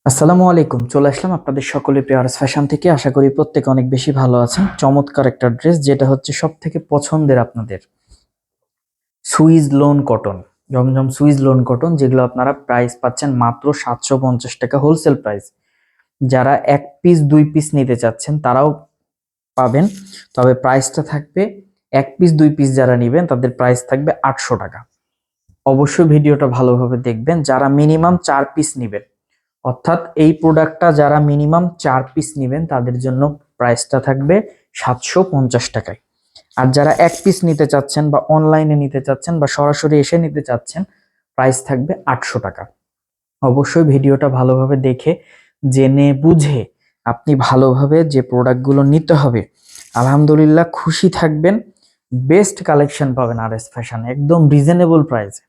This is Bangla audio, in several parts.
আসসালামু আলাইকুম। চলে আসলাম আপনাদের সকলের প্রিয় আরএস ফ্যাশন থেকে। আশা করি প্রত্যেকে অনেক বেশি ভালো আছেন। চমৎকার একটা ড্রেস, যেটা হচ্ছে সবথেকে পছন্দের আপনাদের, সুইস লোন কটন, জমজম সুইস লোন কটন, যেগুলো আপনারা প্রাইস পাচ্ছেন মাত্র 750 টাকা হোলসেল প্রাইস। যারা 1 পিস 2 পিস নিতে চাচ্ছেন তারাও পাবেন, তবে প্রাইসটা থাকবে 1 পিস 2 পিস যারা নেবেন তাদের প্রাইস থাকবে 800 টাকা। অবশ্যই ভিডিওটা ভালোভাবে দেখবেন। যারা মিনিমাম 4 পিস নেবেন, অর্থাৎ এই প্রোডাক্টটা যারা মিনিমাম 4 পিস নেবেন তাদের জন্য প্রাইসটা থাকবে 750 টাকায়। আর যারা 1 পিস নিতে চাচ্ছেন বা অনলাইনে নিতে চাচ্ছেন বা সরাসরি এসে নিতে চাচ্ছেন, প্রাইস থাকবে 800 টাকা। অবশ্যই ভিডিওটা ভালোভাবে দেখে জেনে বুঝে আপনি ভালোভাবে যে প্রোডাক্টগুলো নিতে হবে, আলহামদুলিল্লাহ খুশি থাকবেন। বেস্ট কালেকশন পাবেন আর এস ফ্যাশনে, একদম রিজনেবল প্রাইসে।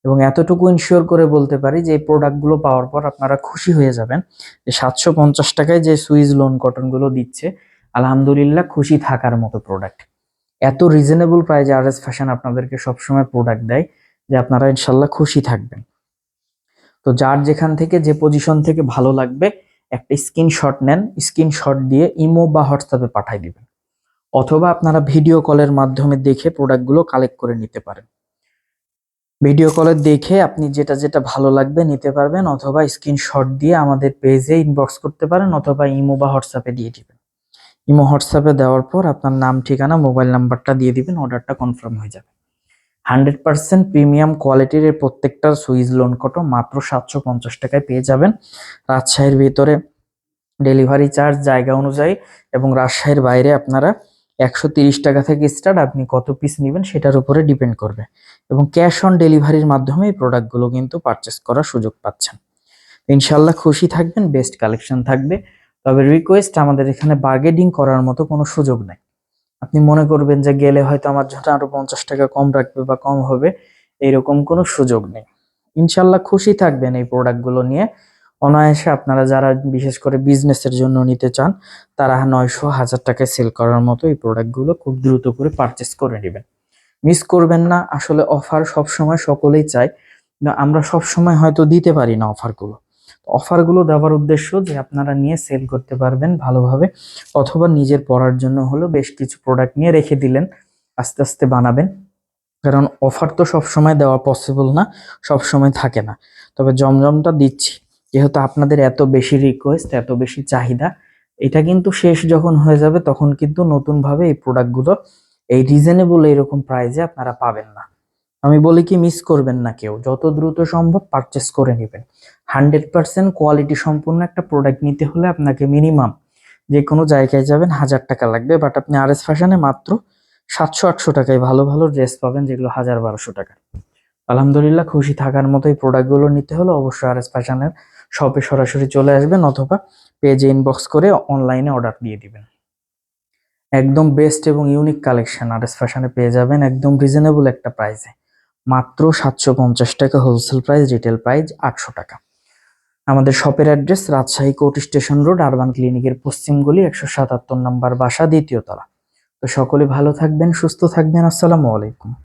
এবং এতটুকু ইনশিওর করে বলতে পারি যে এই প্রোডাক্টগুলো পাওয়ার পর আপনারা খুশি হয়ে যাবেন যে 750 টাকায় যে সুইস লোন কটনগুলো দিচ্ছে, আলহামদুলিল্লাহ খুশি থাকার মতো প্রোডাক্ট। এত রিজনেবল প্রাইসে আর এস ফ্যাশন আপনাদেরকে সবসময় প্রোডাক্ট দেয় যে আপনারা ইনশাল্লাহ খুশি থাকবেন। তো যার যেখান থেকে যে পজিশন থেকে ভালো লাগবে একটা স্ক্রিনশট নেন, স্ক্রিনশট দিয়ে ইমো বা হোয়াটসঅ্যাপে পাঠিয়ে দিবেন, অথবা আপনারা ভিডিও কলের মাধ্যমে দেখে প্রোডাক্টগুলো কালেক্ট করে নিতে পারেন। ভিডিও কলে দেখে আপনি যেটা যেটা ভালো লাগবে নিতে পারবেন, অথবা স্ক্রিনশট দিয়ে আমাদের পেজে ইনবক্স করতে পারেন, অথবা ইমো বা হোয়াটসঅ্যাপে দিয়ে দিবেন। ইমো হোয়াটসঅ্যাপে দেওয়ার পর আপনার নাম, ঠিকানা, মোবাইল নাম্বারটা দিয়ে দিবেন, অর্ডারটা কনফার্ম হয়ে যাবে। 100% প্রিমিয়াম কোয়ালিটির এই প্রত্যেকটা সুইস লোন কটন মাত্র 750 টাকায় পেয়ে যাবেন। রাজশাহীর ভিতরে ডেলিভারি চার্জ জায়গা অনুযায়ী, এবং রাজশাহীর বাইরে আপনারা 130 টাকা থেকে স্টার্ট, আপনি কত পিস নেবেন সেটার উপরে ডিপেন্ড করবে। এবং ক্যাশ অন ডেলিভারির মাধ্যমে এই প্রোডাক্টগুলো কিন্তু পারচেস করার সুযোগ পাচ্ছেন। ইনশাল্লাহ খুশি থাকবেন, বেস্ট কালেকশন থাকবে। তবে রিকোয়েস্ট, আমাদের এখানে বার্গেনিং করার মতো কোনো সুযোগ নেই। আপনি মনে করবেন যে গেলে হয়তো আমার জন্য আরো 50 টাকা কম রাখবে বা কম হবে, এরকম কোনো সুযোগ নেই। ইনশাল্লাহ খুশি থাকবেন এই প্রোডাক্টগুলো নিয়ে। অনায়াসে আপনারা যারা বিশেষ করে বিজনেসের জন্য নিতে চান, তারা 900 1000 টাকায় সেল করার মতো এই প্রোডাক্টগুলো খুব দ্রুত করে পারচেস করে নেবেন। মিস করবেন না। আসলে অফার সবসময় সকলেই চায়, কিন্তু আমরা সবসময় হয়তো দিতে পারি না অফারগুলো। অফারগুলো দেওয়ার উদ্দেশ্য যে আপনারা নিয়ে সেল করতে পারবেন ভালোভাবে, অথবা নিজের পড়ার জন্য হলেও বেশ কিছু প্রোডাক্ট নিয়ে রেখে দিলেন, আস্তে আস্তে বানাবেন। কারণ অফার তো সবসময় দেওয়া পসিবল না, সবসময় থাকে না। তবে জমজমটা দিচ্ছি যেহেতু আপনাদের এত বেশি রিকোয়েস্ট, এত বেশি চাহিদা। এটা কিন্তু শেষ যখন হয়ে যাবে তখন কিন্তু নতুনভাবে এই প্রোডাক্টগুলো এই রিজনেবল এরকম প্রাইসে আপনারা পাবেন না। আমি বলি কি, মিস করবেন না কেউ, যত দ্রুত সম্ভব পারচেস করে নেবেন। 100% কোয়ালিটি সম্পূর্ণ একটা প্রোডাক্ট নিতে হলে আপনাকে মিনিমাম যে কোনো জায়গায় যাবেন 1000 টাকা লাগবে, বাট আপনি আর এস ফ্যাশনে মাত্র 700 800 টাকায় ভালো ভালো ড্রেস পাবেন, যেগুলো 1000 1200 টাকা। আলহামদুলিল্লাহ খুশি থাকার মতো এই প্রোডাক্টগুলো নিতে হলে অবশ্যই আর এস ফ্যাশনের শপে সরাসরি চলে আসবেন, অথবা পেজে ইনবক্স করে অনলাইনে অর্ডার দিয়ে দিবেন। একদম বেস্ট এবং ইউনিক কালেকশন আর এস ফ্যাশনে পেয়ে যাবেন একদম রিজনেবল একটা প্রাইসে, মাত্র 750 টাকা হোলসেল প্রাইস, রিটেল প্রাইস 800 টাকা। আমাদের শপের address Rajshahi court station road, urban ক্লিনিকের পশ্চিম গলি, 177 নম্বর বাসা, দ্বিতীয় তলা। তো সকলে ভালো থাকবেন, সুস্থ থাকবেন। আসসালামু আলাইকুম।